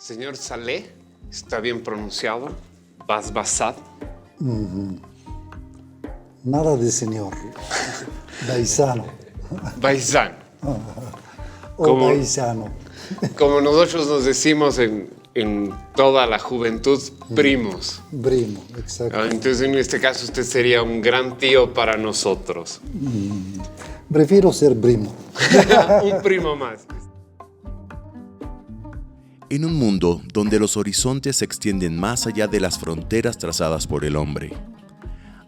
Señor Saleh, ¿está bien pronunciado? Basbasat. Nada de señor. Baisano. Baizán. O paisano. Como nosotros nos decimos en toda la juventud, primos. Primo, exacto. Entonces, en este caso, usted sería un gran tío para nosotros. Prefiero ser primo. Un primo más. En un mundo donde los horizontes se extienden más allá de las fronteras trazadas por el hombre,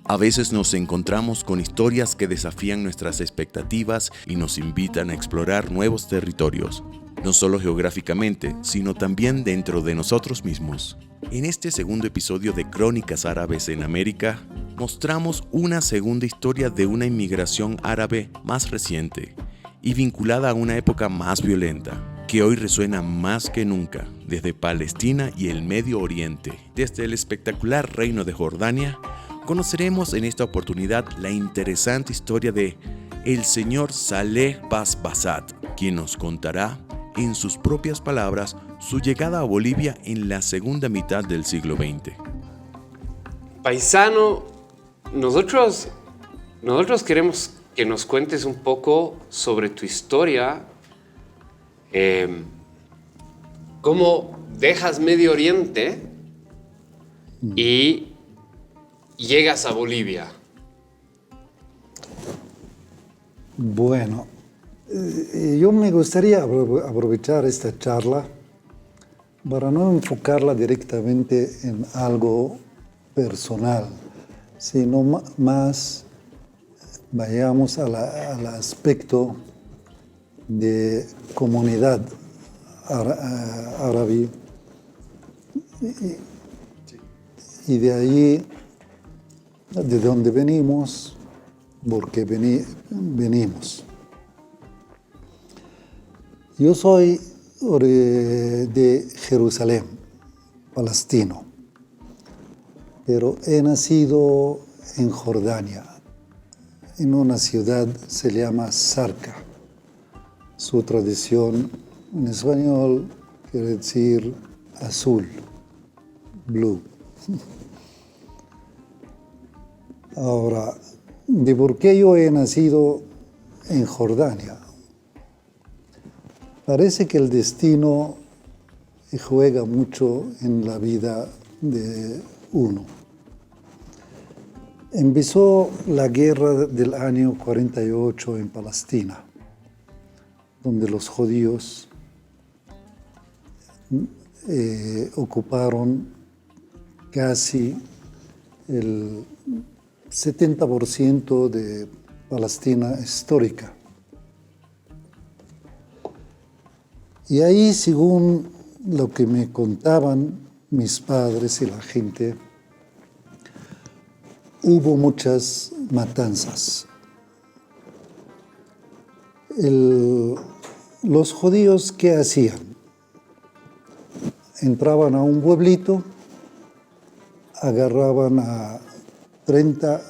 a veces nos encontramos con historias que desafían nuestras expectativas y nos invitan a explorar nuevos territorios, no solo geográficamente, sino también dentro de nosotros mismos. En este segundo episodio de Crónicas Árabes en América, mostramos una segunda historia de una inmigración árabe más reciente y vinculada a una época más violenta, que hoy resuena más que nunca desde Palestina y el Medio Oriente. Desde el espectacular reino de Jordania, conoceremos en esta oportunidad la interesante historia de el señor Saleh Basbasat, quien nos contará, en sus propias palabras, su llegada a Bolivia en la segunda mitad del siglo XX. Paisano, nosotros queremos que nos cuentes un poco sobre tu historia. ¿Cómo dejas Medio Oriente y llegas a Bolivia? Bueno, yo me gustaría aprovechar esta charla para no enfocarla directamente en algo personal, sino más vayamos al aspecto de comunidad árabe y de ahí, de donde venimos, porque venimos. Yo soy de Jerusalén, palestino, pero he nacido en Jordania, en una ciudad que se llama Sarca. Su tradición en español quiere decir azul, blue. Ahora, ¿de por qué yo he nacido en Jordania? Parece que el destino juega mucho en la vida de uno. Empezó la guerra del año 48 en Palestina, donde los judíos ocuparon casi el 70% de Palestina histórica. Y ahí, según lo que me contaban mis padres y la gente, hubo muchas matanzas. Los judíos, ¿qué hacían? Entraban a un pueblito, agarraban a 30,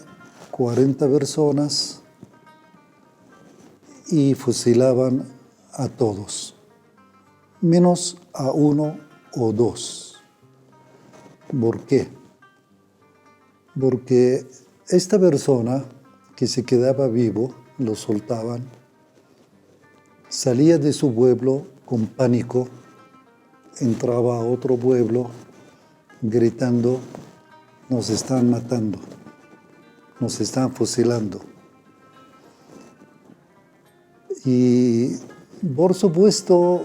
40 personas y fusilaban a todos, menos a uno o dos. ¿Por qué? Porque esta persona que se quedaba vivo, lo soltaban, salía de su pueblo con pánico, entraba a otro pueblo gritando: nos están matando, nos están fusilando. Y por supuesto,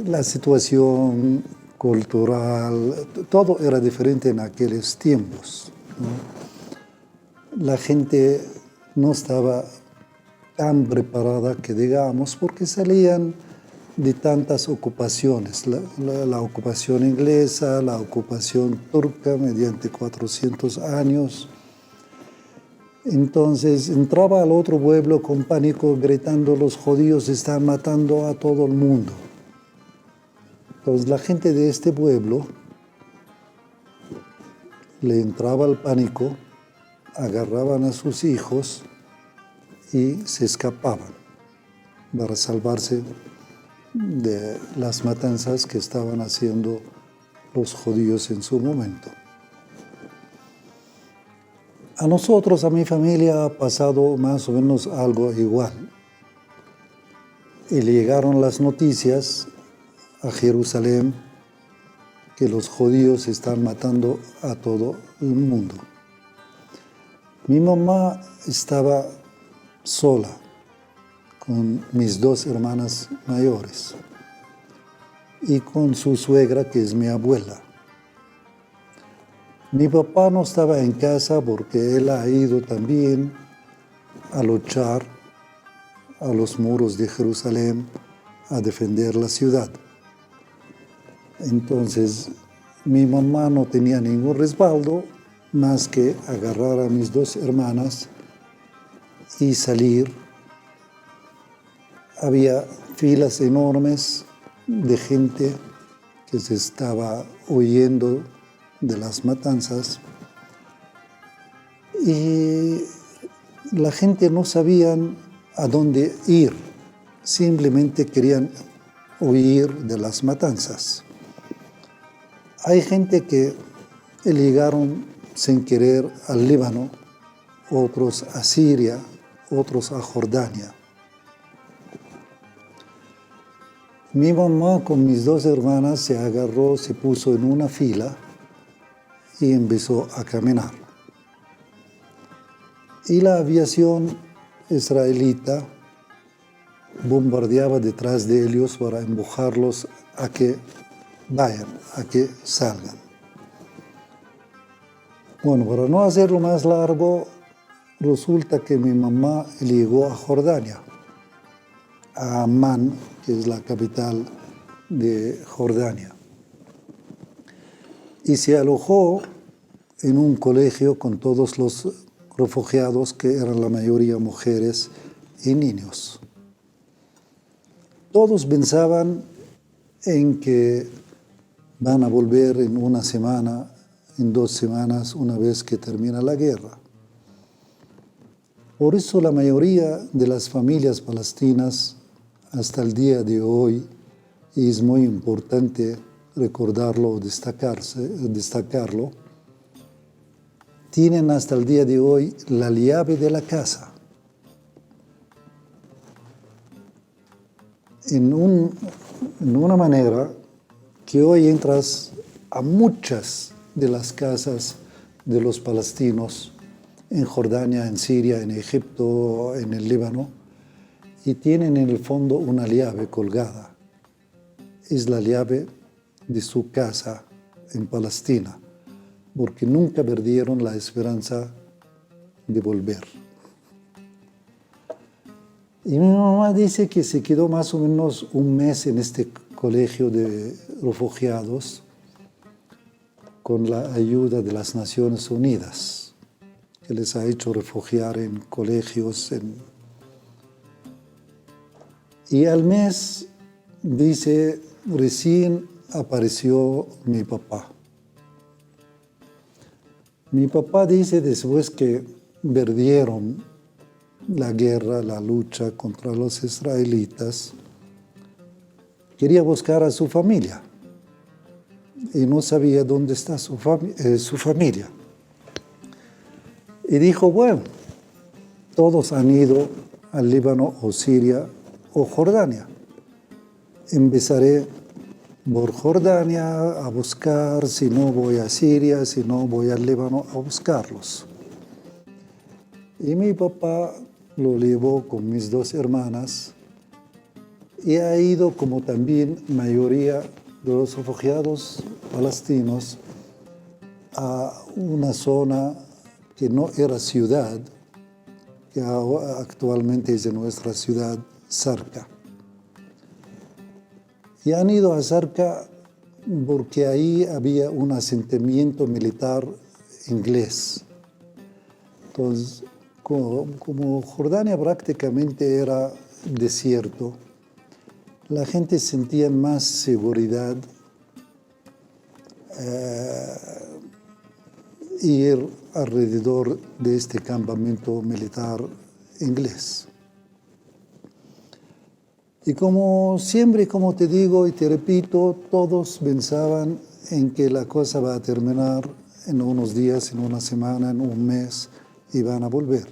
la situación cultural, todo era diferente en aquellos tiempos, ¿no? La gente no estaba tan preparada que digamos, porque salían de tantas ocupaciones, la ocupación inglesa, la ocupación turca mediante 400 años. Entonces entraba al otro pueblo con pánico, gritando: los judíos están matando a todo el mundo. Entonces la gente de este pueblo le entraba el pánico, agarraban a sus hijos y se escapaban para salvarse de las matanzas que estaban haciendo los judíos en su momento. A nosotros, a mi familia, ha pasado más o menos algo igual. Y llegaron las noticias a Jerusalén que los judíos están matando a todo el mundo. Mi mamá estaba sola con mis 2 hermanas mayores y con su suegra, que es mi abuela. Mi papá no estaba en casa porque él ha ido también a luchar a los muros de Jerusalén, a defender la ciudad. Entonces, mi mamá no tenía ningún respaldo más que agarrar a mis 2 hermanas y salir. Había filas enormes de gente que se estaba huyendo de las matanzas y la gente no sabía a dónde ir, simplemente querían huir de las matanzas. Hay gente que llegaron sin querer al Líbano, otros a Siria, otros a Jordania. Mi mamá con mis 2 hermanas se agarró, se puso en una fila y empezó a caminar. Y la aviación israelita bombardeaba detrás de ellos para empujarlos a que vayan, a que salgan. Bueno, para no hacerlo más largo, resulta que mi mamá llegó a Jordania, a Amán, que es la capital de Jordania, y se alojó en un colegio con todos los refugiados, que eran la mayoría mujeres y niños. Todos pensaban en que van a volver en una semana, en 2 semanas, una vez que termina la guerra. Por eso la mayoría de las familias palestinas hasta el día de hoy, y es muy importante recordarlo o destacarlo, tienen hasta el día de hoy la llave de la casa. En una manera que hoy entras a muchas de las casas de los palestinos en Jordania, en Siria, en Egipto, en el Líbano, y tienen en el fondo una llave colgada. Es la llave de su casa en Palestina, porque nunca perdieron la esperanza de volver. Y mi mamá dice que se quedó más o menos un mes en este colegio de refugiados con la ayuda de las Naciones Unidas, que les ha hecho refugiar en colegios. Y al mes, dice, recién apareció mi papá. Mi papá dice, después que perdieron la guerra, la lucha contra los israelitas, quería buscar a su familia y no sabía dónde está su familia. Y dijo, bueno, todos han ido al Líbano o Siria o Jordania. Empezaré por Jordania a buscar, si no voy a Siria, si no voy al Líbano a buscarlos. Y mi papá lo llevó con mis 2 hermanas y ha ido, como también mayoría de los refugiados palestinos, a una zona que no era ciudad, que actualmente es de nuestra ciudad, Sarka. Y han ido a Sarka porque ahí había un asentamiento militar inglés. Entonces, como Jordania prácticamente era desierto, la gente sentía más seguridad ir alrededor de este campamento militar inglés. Y como siempre, como te digo y te repito, todos pensaban en que la cosa va a terminar en unos días, en una semana, en un mes, y van a volver.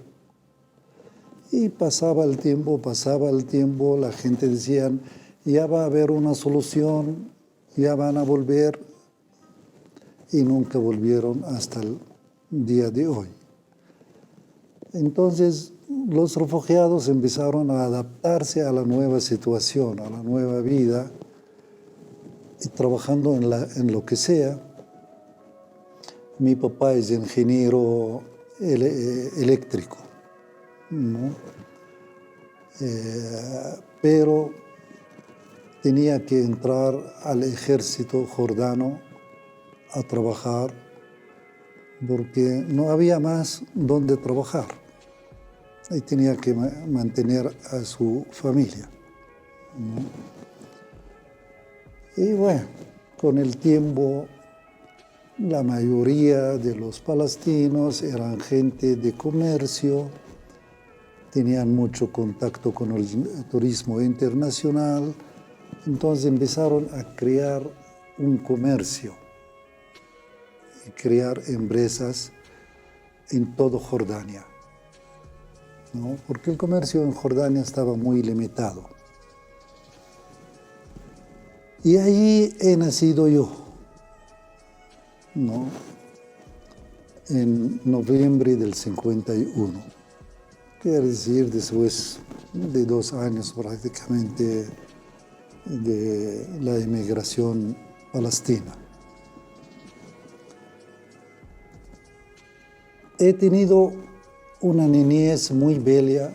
Y pasaba el tiempo, la gente decía, ya va a haber una solución, ya van a volver, y nunca volvieron hasta el día de hoy. Entonces, los refugiados empezaron a adaptarse a la nueva situación, a la nueva vida, y trabajando en lo que sea. Mi papá es ingeniero eléctrico, ¿no? Pero tenía que entrar al ejército jordano a trabajar porque no había más donde trabajar. Y tenía que mantener a su familia, ¿no? Y bueno, con el tiempo, la mayoría de los palestinos eran gente de comercio, tenían mucho contacto con el turismo internacional, entonces empezaron a crear un comercio y crear empresas en todo Jordania, ¿no? Porque el comercio en Jordania estaba muy limitado. Y ahí he nacido yo, ¿no? En noviembre del 51. Quiere decir, después de 2 años prácticamente de la inmigración palestina. He tenido una niñez muy bella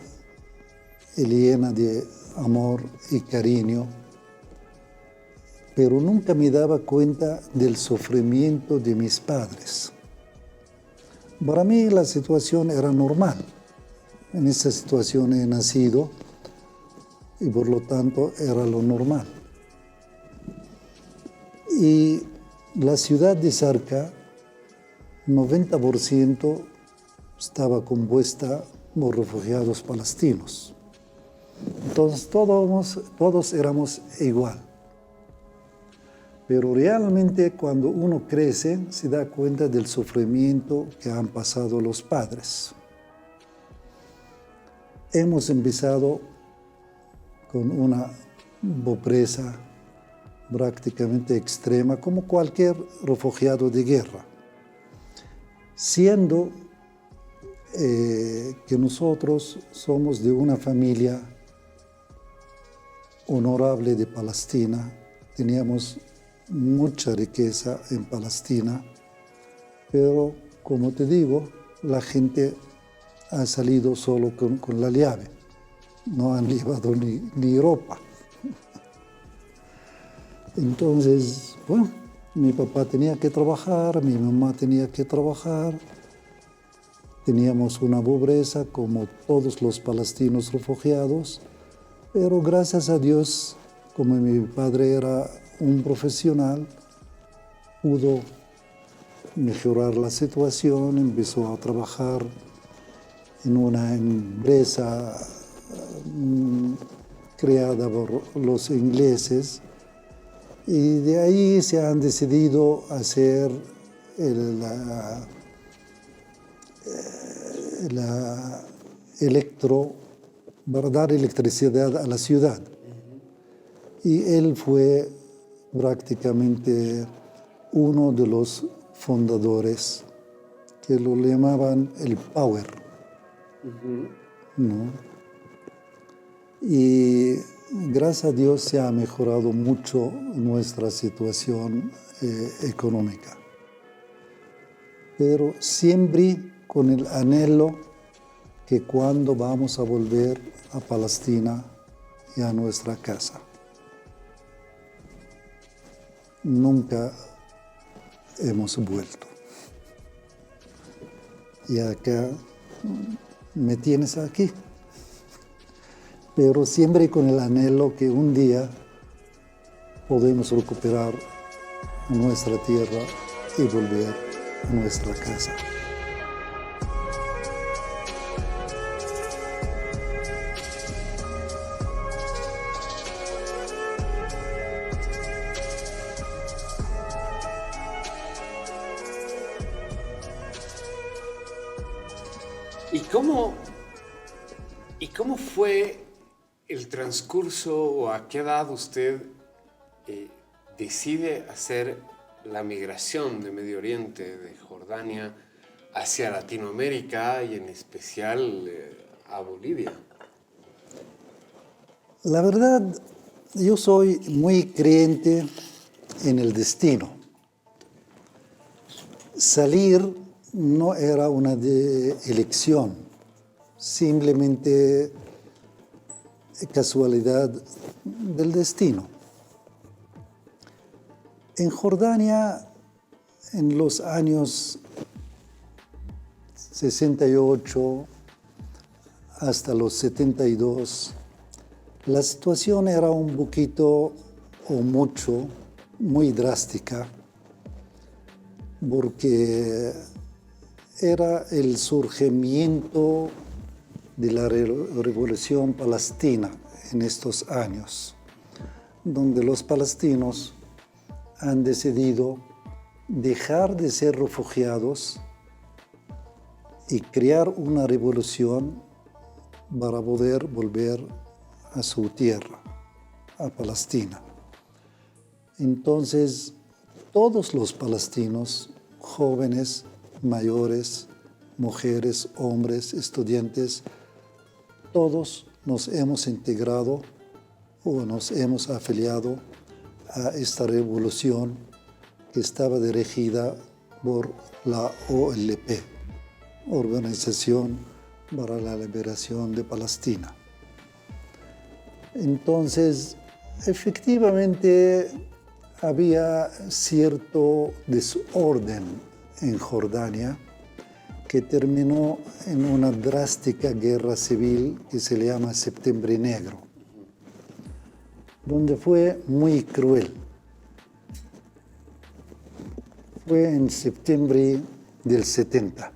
y llena de amor y cariño, pero nunca me daba cuenta del sufrimiento de mis padres. Para mí la situación era normal. En esa situación he nacido y por lo tanto era lo normal. Y la ciudad de Zarqa, 90% estaba compuesta por refugiados palestinos. Entonces todos éramos igual. Pero realmente cuando uno crece se da cuenta del sufrimiento que han pasado los padres. Hemos empezado con una pobreza prácticamente extrema, como cualquier refugiado de guerra, siendo que nosotros somos de una familia honorable de Palestina, teníamos mucha riqueza en Palestina, pero como te digo, la gente ha salido solo con la llave, no han llevado ni ropa. Entonces, bueno, mi papá tenía que trabajar, mi mamá tenía que trabajar, teníamos una pobreza como todos los palestinos refugiados, pero gracias a Dios, como mi padre era un profesional, pudo mejorar la situación, empezó a trabajar en una empresa creada por los ingleses y de ahí se han decidido hacer para dar electricidad a la ciudad. Y él fue prácticamente uno de los fundadores, que lo llamaban el Power, ¿no? Y gracias a Dios se ha mejorado mucho nuestra situación económica, pero siempre con el anhelo que cuando vamos a volver a Palestina y a nuestra casa. Nunca hemos vuelto. Y acá me tienes aquí. Pero siempre con el anhelo que un día podemos recuperar nuestra tierra y volver a nuestra casa. cómo, ¿Y cómo fue el transcurso o a qué edad usted decide hacer la migración de Medio Oriente, de Jordania, hacia Latinoamérica y en especial a Bolivia? La verdad, yo soy muy creyente en el destino. Salir no era una elección, simplemente casualidad del destino. En Jordania, en los años 68 hasta los 72, la situación era un poquito o mucho, muy drástica, porque era el surgimiento de la revolución palestina en estos años, donde los palestinos han decidido dejar de ser refugiados y crear una revolución para poder volver a su tierra, a Palestina. Entonces, todos los palestinos, jóvenes, mayores, mujeres, hombres, estudiantes, todos nos hemos integrado o nos hemos afiliado a esta revolución que estaba dirigida por la OLP, Organización para la Liberación de Palestina. Entonces, efectivamente, había cierto desorden en Jordania que terminó en una drástica guerra civil que se le llama Septiembre Negro, donde fue muy cruel. Fue en septiembre del 70.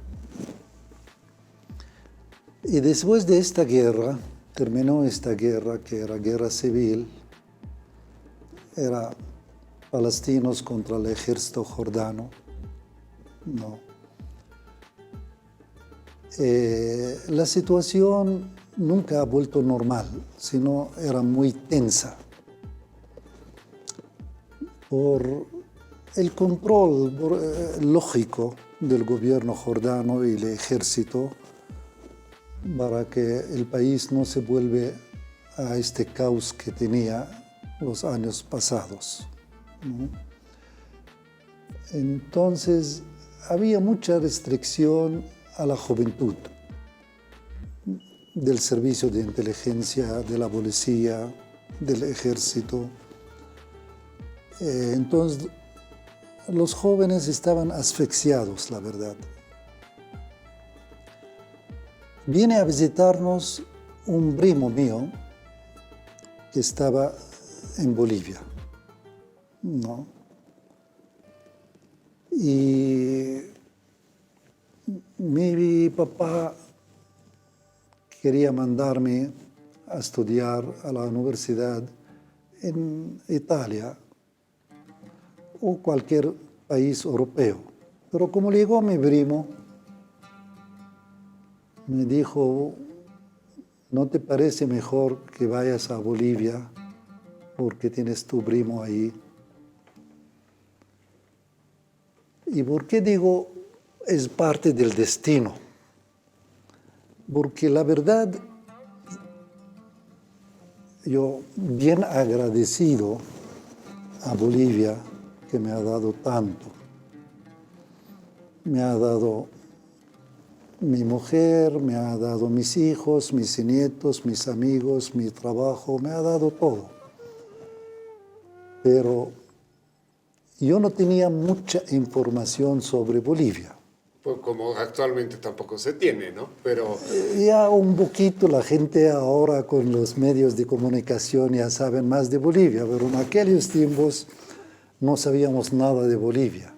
Y después de esta guerra, terminó esta guerra, que era guerra civil, era palestinos contra el ejército jordano, ¿no? La situación nunca ha vuelto normal, sino era muy tensa por el control lógico del gobierno jordano y el ejército para que el país no se vuelva a este caos que tenía los años pasados, ¿no? Entonces, había mucha restricción a la juventud del servicio de inteligencia, de la policía, del ejército. Entonces, los jóvenes estaban asfixiados, la verdad. Viene a visitarnos un primo mío que estaba en Bolivia, ¿no? Y mi papá quería mandarme a estudiar a la universidad en Italia o cualquier país europeo. Pero como llegó mi primo, me dijo, ¿no te parece mejor que vayas a Bolivia porque tienes tu primo ahí? ¿Y por qué digo es parte del destino? Porque la verdad, yo bien agradecido a Bolivia que me ha dado tanto. Me ha dado mi mujer, me ha dado mis hijos, mis nietos, mis amigos, mi trabajo, me ha dado todo. Pero yo no tenía mucha información sobre Bolivia. Pues como actualmente tampoco se tiene, ¿no? Pero Ya un poquito la gente ahora con los medios de comunicación ya saben más de Bolivia, pero en aquellos tiempos no sabíamos nada de Bolivia.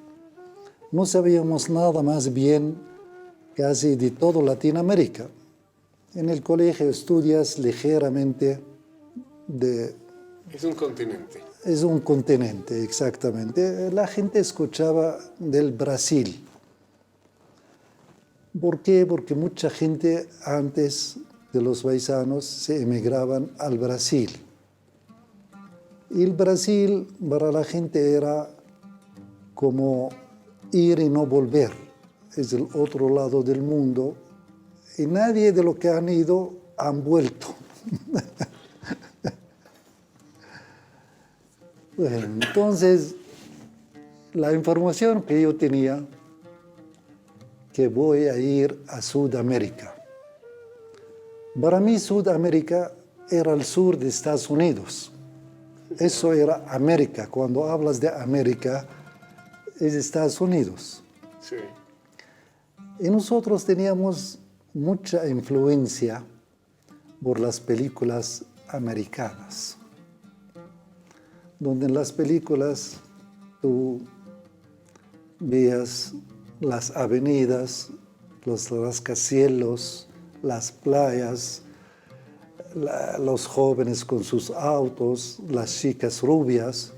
No sabíamos nada más bien casi de toda Latinoamérica. En el colegio estudias ligeramente de... es un continente. Es un continente, exactamente. La gente escuchaba del Brasil. ¿Por qué? Porque mucha gente antes de los paisanos se emigraban al Brasil. Y el Brasil para la gente era como ir y no volver. Es el otro lado del mundo. Y nadie de los que han ido han vuelto. Bueno, entonces, la información que yo tenía, que voy a ir a Sudamérica. Para mí, Sudamérica era el sur de Estados Unidos. Eso era América. Cuando hablas de América, es Estados Unidos. Sí. Y nosotros teníamos mucha influencia por las películas americanas, donde en las películas tú veías las avenidas, los rascacielos, las playas, los jóvenes con sus autos, las chicas rubias.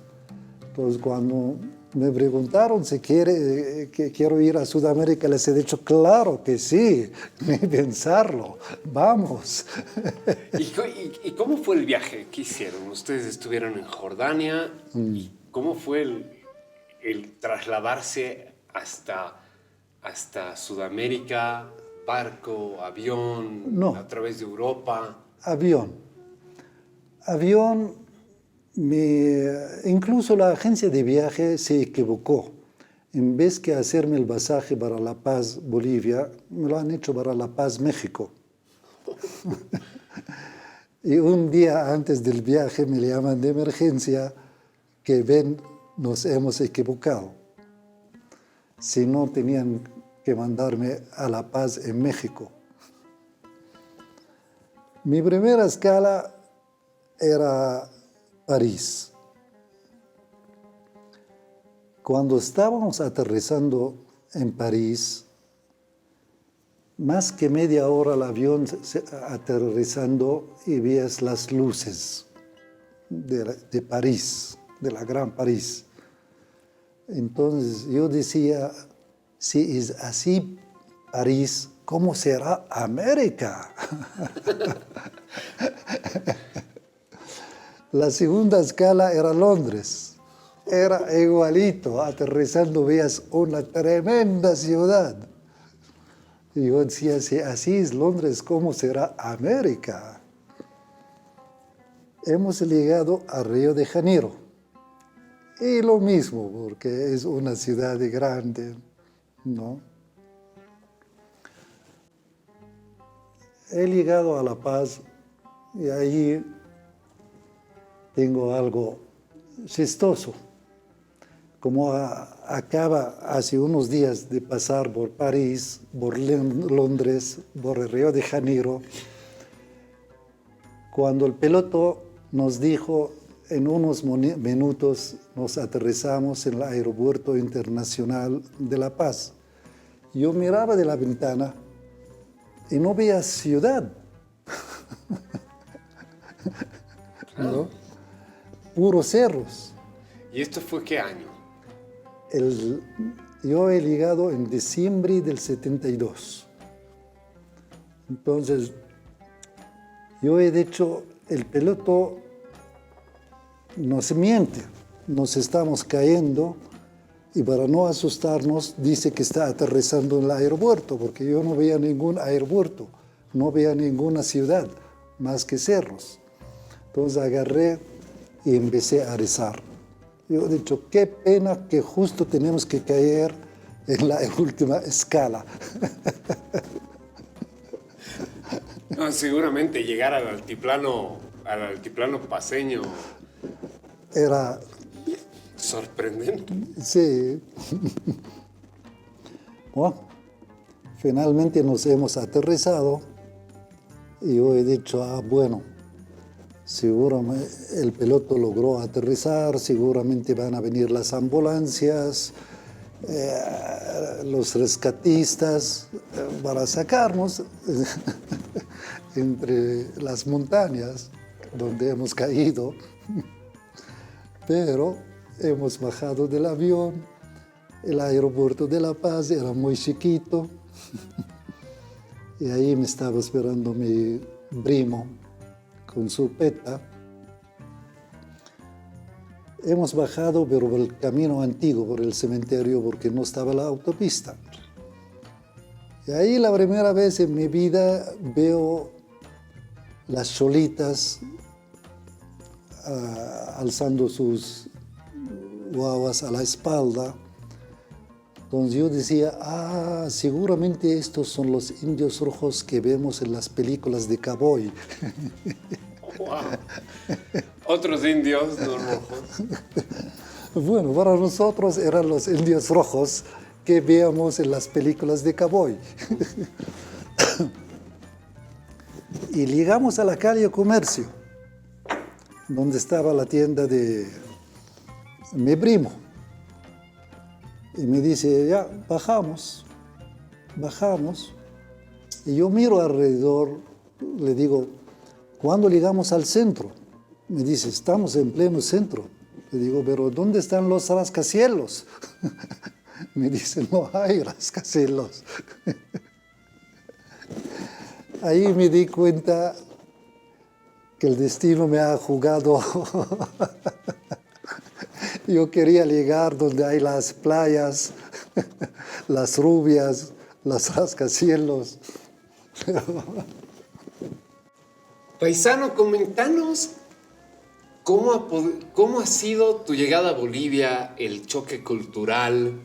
Entonces, cuando me preguntaron si quiero ir a Sudamérica, les he dicho, claro que sí, ni pensarlo, vamos. ¿Y cómo fue el viaje? ¿Qué hicieron? Ustedes estuvieron en Jordania. ¿Y cómo fue el trasladarse hasta Sudamérica? ¿Barco, avión, No. a través de Europa? Avión. Incluso la agencia de viaje se equivocó. En vez de hacerme el pasaje para La Paz, Bolivia, me lo han hecho para La Paz, México. Y un día antes del viaje me llaman de emergencia que nos hemos equivocado. Si no, tenían que mandarme a La Paz, en México. Mi primera escala era París. Cuando estábamos aterrizando en París, más que media hora el avión aterrizando y veías las luces de París, de la Gran París. Entonces yo decía, si es así París, ¿cómo será América? La segunda escala era Londres. Era igualito, aterrizando veías una tremenda ciudad. Y yo decía, si así es Londres, ¿cómo será América? Hemos llegado a Río de Janeiro. Y lo mismo, porque es una ciudad grande, ¿no? He llegado a La Paz y ahí tengo algo chistoso. Como acaba hace unos días de pasar por París, por Londres, por el Río de Janeiro, cuando el piloto nos dijo, en unos minutos nos aterrizamos en el Aeropuerto Internacional de La Paz. Yo miraba de la ventana y no veía ciudad. ¿No? Puros cerros. ¿Y esto fue qué año? Yo he llegado en diciembre del 72. Entonces, yo he dicho, el piloto nos miente, nos estamos cayendo y para no asustarnos dice que está aterrizando en el aeropuerto, porque yo no veía ningún aeropuerto, no veía ninguna ciudad, más que cerros. Entonces agarré y empecé a rezar. Yo he dicho, qué pena que justo tenemos que caer en la última escala. No, seguramente llegar al altiplano paceño Era, sorprendente. sí. Bueno, finalmente nos hemos aterrizado y yo he dicho, bueno, seguramente el piloto logró aterrizar, seguramente van a venir las ambulancias, los rescatistas para sacarnos entre las montañas donde hemos caído. Pero hemos bajado del avión, el aeropuerto de La Paz era muy chiquito Y ahí me estaba esperando mi primo con su peta. Hemos bajado, pero por el camino antiguo, por el cementerio, porque no estaba la autopista. Y ahí la primera vez en mi vida veo las cholitas alzando sus guaguas a la espalda. Entonces yo decía, seguramente estos son los indios rojos que vemos en las películas de cowboy. Wow. Otros indios no rojos. Bueno, para nosotros eran los indios rojos que veíamos en las películas de cowboy. Y llegamos a la calle Comercio, donde estaba la tienda de mi primo. Y me dice, ya, bajamos. Y yo miro alrededor, le digo, ¿cuándo llegamos al centro? Me dice, estamos en pleno centro. Le digo, pero ¿dónde están los rascacielos? Me dice, no hay rascacielos. Ahí me di cuenta que el destino me ha jugado. Yo quería llegar donde hay las playas, las rubias, los rascacielos. Paisano, comentanos cómo ha sido tu llegada a Bolivia, el choque cultural.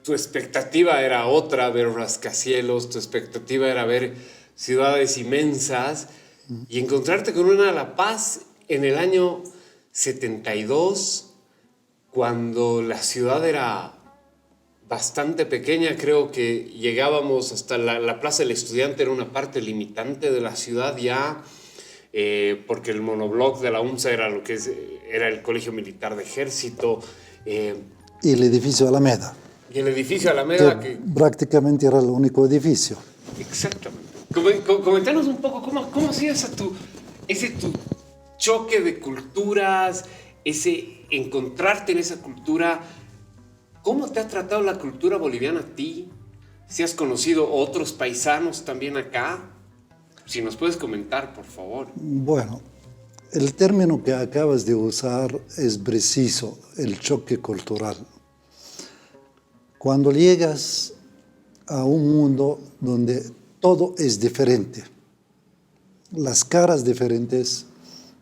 Tu expectativa era otra, ver rascacielos, tu expectativa era ver ciudades inmensas y encontrarte con una La Paz en el año 72, cuando la ciudad era bastante pequeña. Creo que llegábamos hasta la Plaza del Estudiante, era una parte limitante de la ciudad ya, porque el monobloc de la UNSA era era el Colegio Militar de Ejército. Y el edificio Alameda. Y el edificio Alameda que prácticamente era el único edificio. Exactamente. Comentanos un poco cómo ha sido ese tu choque de culturas, ese encontrarte en esa cultura. ¿Cómo te ha tratado la cultura boliviana a ti? Si has conocido otros paisanos también acá, si nos puedes comentar, por favor. Bueno, el término que acabas de usar es preciso, el choque cultural. Cuando llegas a un mundo donde todo es diferente, las caras diferentes,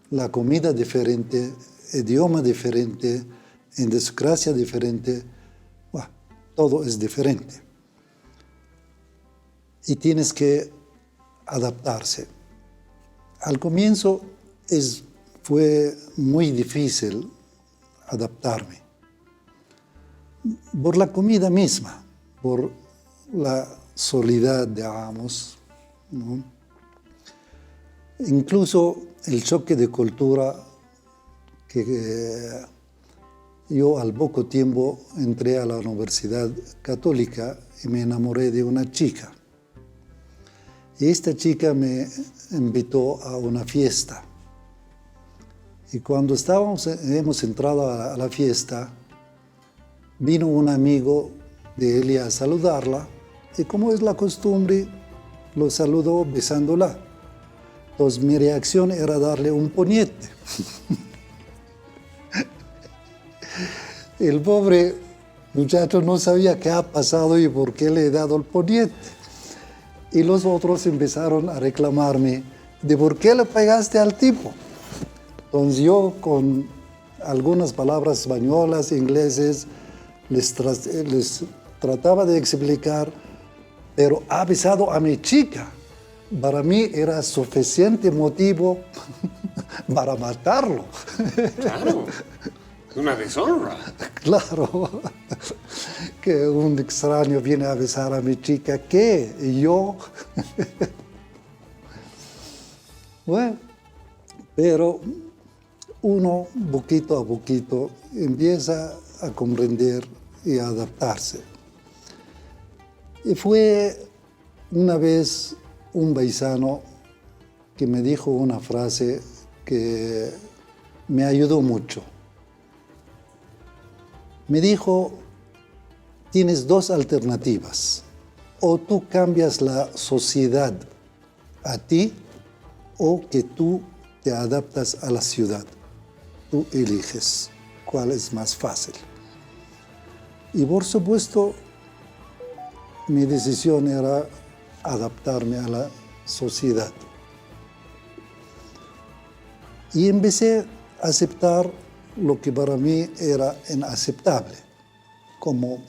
la comida diferente, idioma diferente, idiosincrasia diferente, bueno, todo es diferente. Y tienes que adaptarse. Al comienzo fue muy difícil adaptarme. Por la comida misma, por la soledad, digamos, ¿no? Incluso el choque de cultura, que yo al poco tiempo entré a la Universidad Católica y me enamoré de una chica. Y esta chica me invitó a una fiesta. Y cuando hemos entrado a la fiesta, vino un amigo de ella a saludarla, y como es la costumbre, lo saludó besándola. Entonces mi reacción era darle un puñete. El pobre muchacho no sabía qué ha pasado y por qué le he dado el puñete. Y los otros empezaron a reclamarme de por qué le pegaste al tipo. Entonces yo, con algunas palabras españolas, ingleses, les trataba de explicar, pero ha besado a mi chica. Para mí era suficiente motivo para matarlo. Claro, es una deshonra. Claro, que un extraño viene a besar a mi chica, ¿qué? ¿Yo? Bueno, pero uno, poquito a poquito, empieza a comprender y a adaptarse. Y fue una vez un paisano que me dijo una frase que me ayudó mucho. Me dijo, tienes dos alternativas. o tú cambias la sociedad a ti o que tú te adaptas a la ciudad. Tú eliges cuál es más fácil. Y por supuesto, mi decisión era adaptarme a la sociedad. Y empecé a aceptar lo que para mí era inaceptable. Como,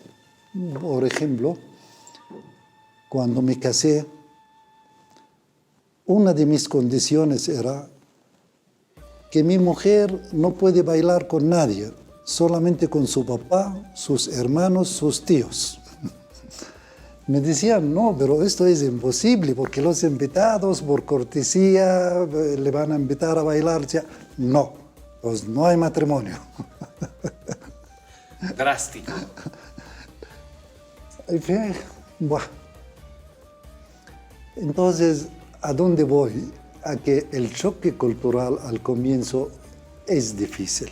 por ejemplo, cuando me casé, una de mis condiciones era que mi mujer no puede bailar con nadie, solamente con su papá, sus hermanos, sus tíos. Me decían, no, pero esto es imposible, porque los invitados, por cortesía, le van a invitar a bailar. No, pues no hay matrimonio. Drástico. Buah. Entonces, ¿a dónde voy? A que el choque cultural al comienzo es difícil.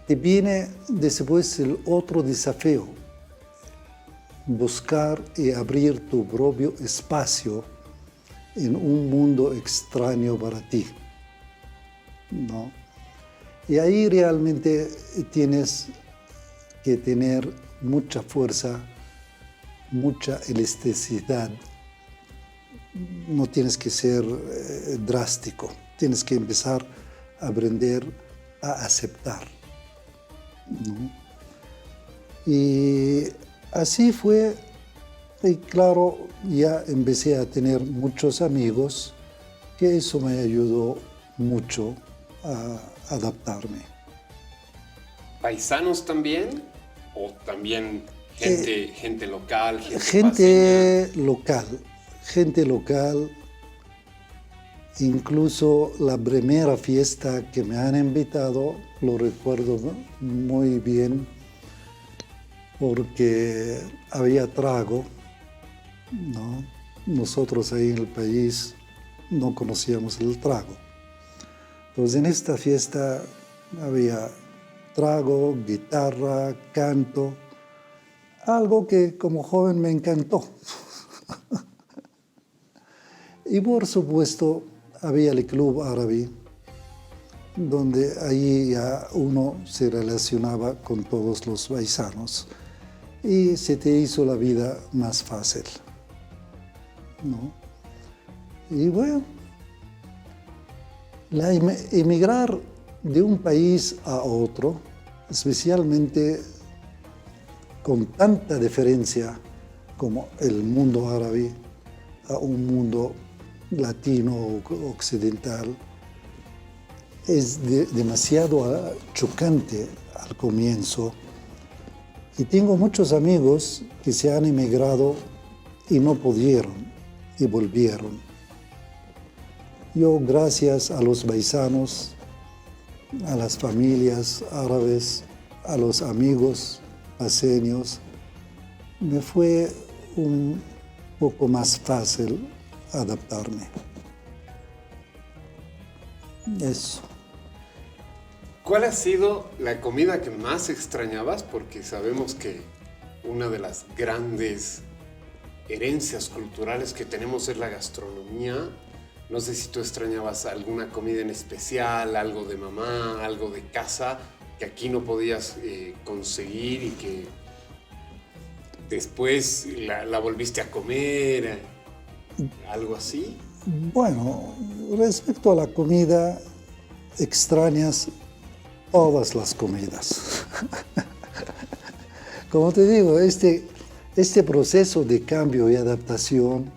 Te viene después el otro desafío, buscar y abrir tu propio espacio en un mundo extraño para ti, ¿no? Y ahí realmente tienes que tener mucha fuerza, mucha elasticidad. No tienes que ser drástico, tienes que empezar a aprender a aceptar, ¿no? Y así fue, y claro, ya empecé a tener muchos amigos, que eso me ayudó mucho a adaptarme. ¿Paisanos también? ¿O también gente local? Gente local. Incluso la primera fiesta que me han invitado, lo recuerdo, ¿no?, muy bien, porque había trago, ¿no? Nosotros ahí en el país no conocíamos el trago. Entonces en esta fiesta había trago, guitarra, canto, algo que como joven me encantó. Y por supuesto había el club árabe, donde allí ya uno se relacionaba con todos los paisanos y se te hizo la vida más fácil, ¿no? Y bueno, emigrar de un país a otro, especialmente con tanta diferencia como el mundo árabe a un mundo latino o occidental, es demasiado chocante al comienzo. Y tengo muchos amigos que se han emigrado y no pudieron y volvieron. Yo, gracias a los paisanos, a las familias árabes, a los amigos paceños, me fue un poco más fácil adaptarme. Eso. ¿Cuál ha sido la comida que más extrañabas? Porque sabemos que una de las grandes herencias culturales que tenemos es la gastronomía. No sé si tú extrañabas alguna comida en especial, algo de mamá, algo de casa, que aquí no podías conseguir y que después la volviste a comer, algo así. Bueno, respecto a la comida, extrañas todas las comidas. Como te digo, este proceso de cambio y adaptación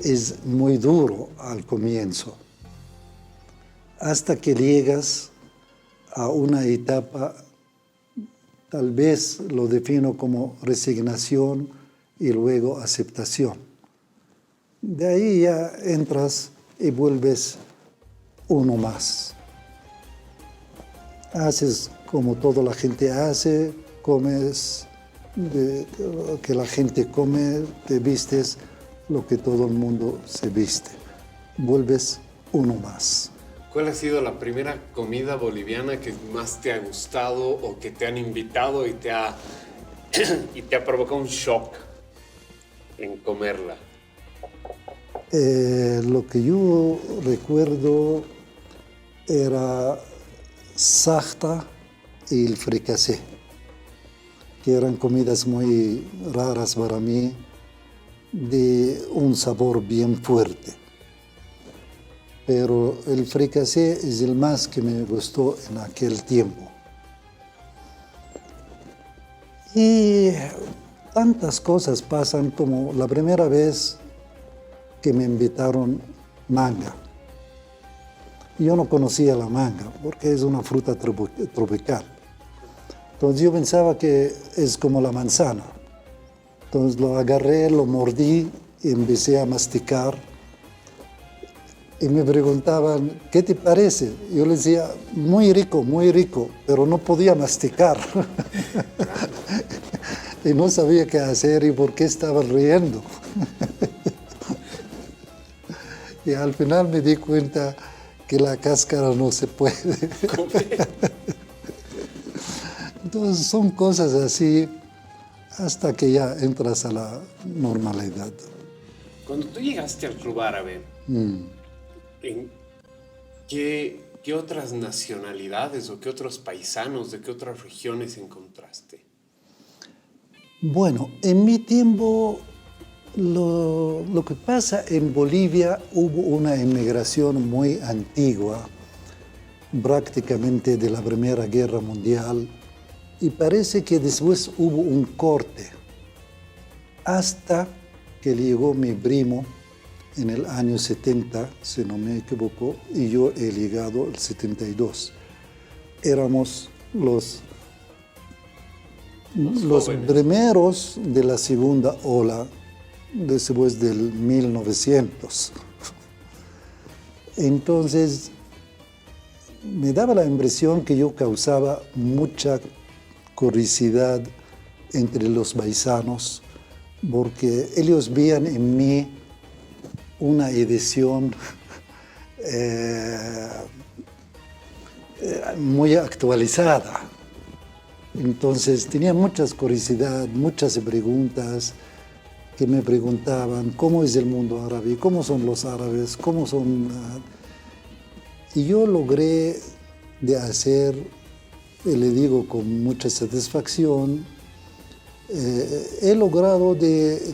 es muy duro al comienzo, hasta que llegas a una etapa, tal vez lo defino como resignación y luego aceptación. De ahí ya entras y vuelves uno más. Haces como toda la gente hace, comes lo que la gente come, te vistes lo que todo el mundo se viste. Vuelves uno más. ¿Cuál ha sido la primera comida boliviana que más te ha gustado o que te han invitado y te ha y te ha provocado un shock en comerla? Lo que yo recuerdo era sajta y el fricassé, que eran comidas muy raras para mí, de un sabor bien fuerte. Pero el fricassé es el más que me gustó en aquel tiempo. Y tantas cosas pasan como la primera vez que me invitaron manga. Yo no conocía la manga porque es una fruta tropical. Entonces yo pensaba que es como la manzana. Entonces lo agarré, lo mordí y empecé a masticar. Y me preguntaban, ¿qué te parece? Yo les decía, muy rico, pero no podía masticar. Y no sabía qué hacer y por qué estaba riendo. Y al final me di cuenta que la cáscara no se puede. Entonces son cosas así hasta que ya entras a la normalidad. Cuando tú llegaste al Club Árabe, ¿en qué otras nacionalidades o qué otros paisanos de qué otras regiones encontraste? Bueno, en mi tiempo lo que pasa en Bolivia, hubo una inmigración muy antigua, prácticamente de la Primera Guerra Mundial, y parece que después hubo un corte, hasta que llegó mi primo en el año 70, si no me equivoco, y yo he llegado el 72. Éramos los primeros de la segunda ola, después del 1900. Entonces, me daba la impresión que yo causaba mucha curiosidad entre los paisanos, porque ellos veían en mí una edición muy actualizada. Entonces tenía muchas curiosidades, muchas preguntas que me preguntaban cómo es el mundo árabe, cómo son los árabes, cómo son... Y yo logré de hacer, y le digo con mucha satisfacción, he logrado de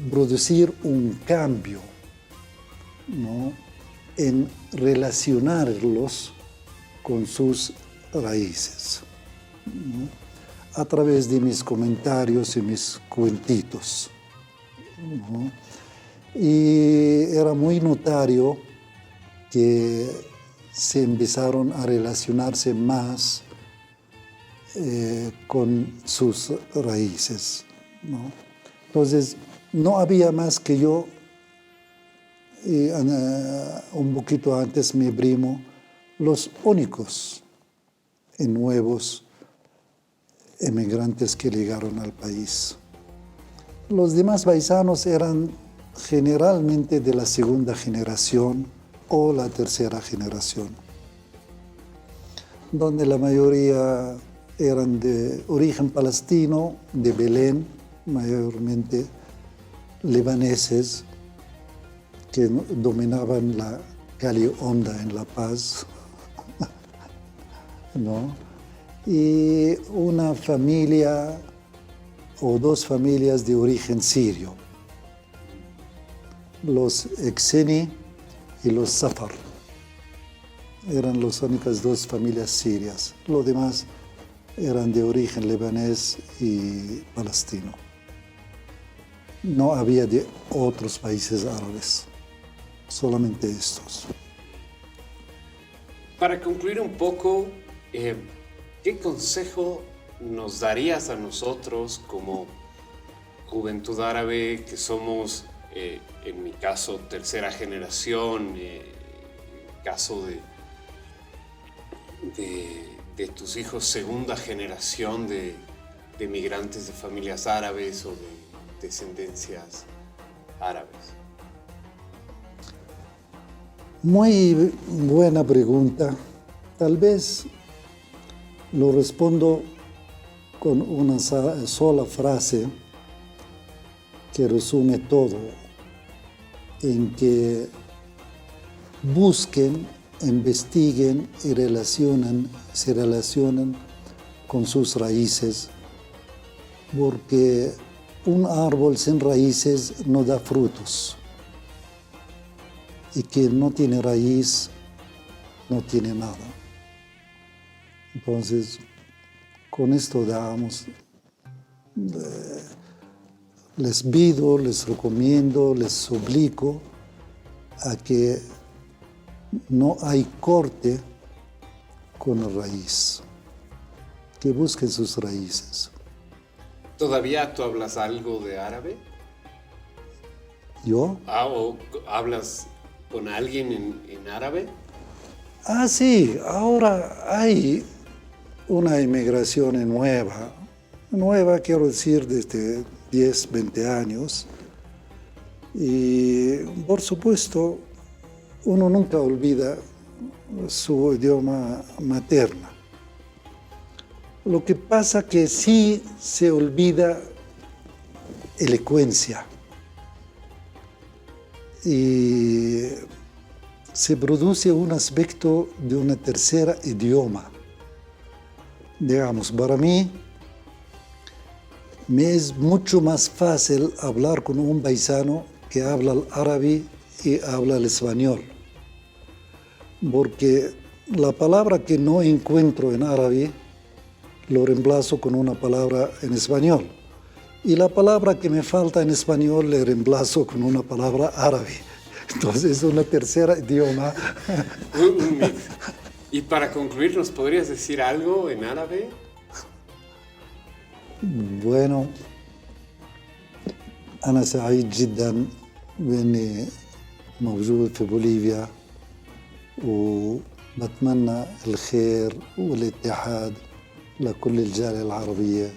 producir un cambio, ¿no?, en relacionarlos con sus raíces, ¿no?, a través de mis comentarios y mis cuentitos, ¿no? Y era muy notario que se empezaron a relacionarse más con sus raíces, ¿no? Entonces, no había más que yo, un poquito antes mi primo, los únicos y nuevos emigrantes que llegaron al país. Los demás paisanos eran generalmente de la segunda generación o la tercera generación, donde la mayoría eran de origen palestino, de Belén, mayormente libaneses, que dominaban la calle Honda en La Paz, ¿no? Y una familia o dos familias de origen sirio, los Exeni y los Safar. Eran las únicas dos familias sirias. Los demás eran de origen libanés y palestino. No había de otros países árabes, solamente estos. Para concluir un poco, ¿qué consejo nos darías a nosotros como Juventud Árabe, que somos, en mi caso, tercera generación, en el caso de tus hijos, segunda generación de migrantes de familias árabes o de descendencias árabes? Muy buena pregunta. Tal vez lo respondo con una sola frase que resume todo, en que busquen, investiguen y se relacionen con sus raíces, porque un árbol sin raíces no da frutos, y quien no tiene raíz no tiene nada. Entonces, con esto les pido, les recomiendo, les suplico a que no hay corte con la raíz, que busquen sus raíces. ¿Todavía tú hablas algo de árabe? ¿Yo? ¿O hablas con alguien en árabe? Sí, ahora hay una inmigración nueva quiero decir desde 10, 20 años, y por supuesto uno nunca olvida su idioma materno. Lo que pasa que sí se olvida elocuencia y se produce un aspecto de una tercera idioma. Digamos, para mí me es mucho más fácil hablar con un paisano que habla el árabe y habla el español, porque la palabra que no encuentro en árabe lo reemplazo con una palabra en español, y la palabra que me falta en español le reemplazo con una palabra árabe. Entonces es una tercera idioma. Un mix. Y para concluir, ¿nos podrías decir algo en árabe? Bueno, أنا سعيد جدا بإني موجود في بوليفيا وبتمنى الخير والاتحاد لكل الجالية العربية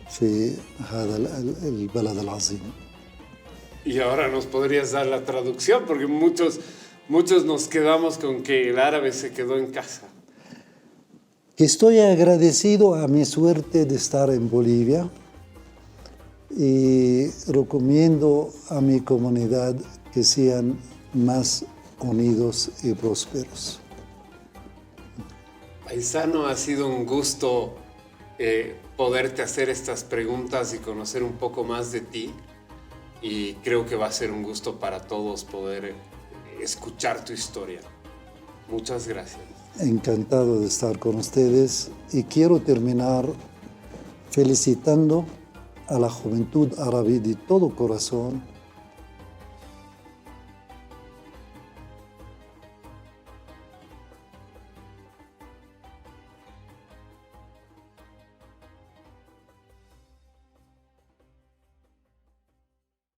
في هذا البلد العظيم. Y ahora nos podrías dar la traducción, porque muchos nos quedamos con que el árabe se quedó en casa. Estoy agradecido a mi suerte de estar en Bolivia y recomiendo a mi comunidad que sean más unidos y prósperos. Paisano, ha sido un gusto poderte hacer estas preguntas y conocer un poco más de ti, y creo que va a ser un gusto para todos poder escuchar tu historia. Muchas gracias. Encantado de estar con ustedes, y quiero terminar felicitando a la juventud árabe de todo corazón